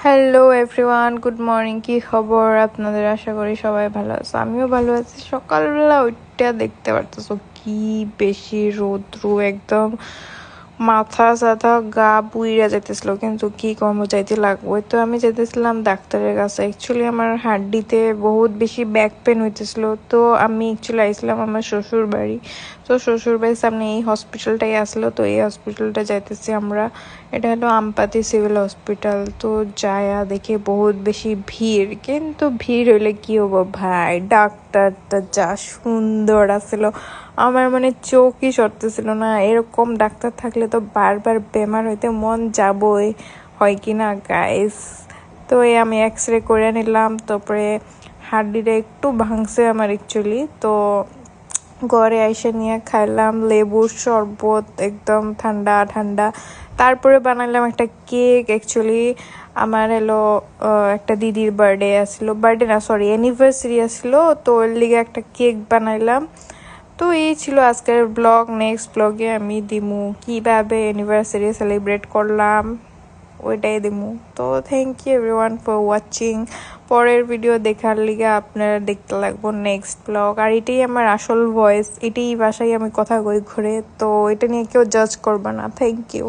Hello everyone, good morning. কি খবর আপনাদের? আশা করি সবাই ভালো আছে, আমিও ভালো আছি। সকালবেলা ওইটা দেখতে পারতেছো কি বেশি রৌদ্র, একদম মাথা সাথা গা পুইরা যাইতেছিল, কিন্তু কি কর্ম যাইতে লাগবো। তো আমি যেতেছিলাম ডাক্তারের কাছে। অ্যাকচুয়ালি আমার হাড্ডিতে বহুত বেশি ব্যাক পেন হইতেছিল, তো আমি অ্যাকচুয়ালি আইছিলাম আমার শ্বশুর বাড়ি। তো শ্বশুর বাড়ির সামনে এই হসপিটালটাই আসলো, তো এই হসপিটালটা যাইতেছি আমরা। এটা হলো আমপাতি সিভিল হসপিটাল। তো যায়া দেখে বহুত বেশি ভিড়, কিন্তু ভিড় হইলে কি হবো ভাই, ডাক্তারটা যা সুন্দর আসছিল, আমার মানে চোখই সরতেছিল না। এরকম ডাক্তার থাকলে তো বারবার বেমার হইতে মন যাবই, হয় কি না গাইস? তো এই আমি এক্স রে করে নিলাম, তারপরে হাড্ডিটা একটু ভাঙছে আমার অ্যাকচুয়ালি। তো ঘরে এসে নিয়ে খাইলাম লেবুর শরবত, একদম ঠান্ডা ঠান্ডা। তারপরে বানাইলাম একটা কেক। অ্যাকচুয়ালি আমার হলো একটা দিদির বার্থডে আসলো, বার্থডে না সরি অ্যানিভার্সারি আসলো, তো ওর লিগে একটা কেক বানাইলাম। তো এই ছিল আজকের ব্লগ। নেক্সট ব্লগে আমি দিমু কিভাবে অ্যানিভার্সারি সেলিব্রেট করলাম, ওইটাই দিমু। তো thank you everyone for watching. পরের ভিডিও দেখার লিগে আপনারা দেখতে লাগবো নেক্সট ব্লগ। আর এটাই আমার আসল ভয়েস, এটাই ভাষায় আমি কথা কই ঘুরে, তো এটা নিয়ে কেউ জাজ করবে না। Thank you.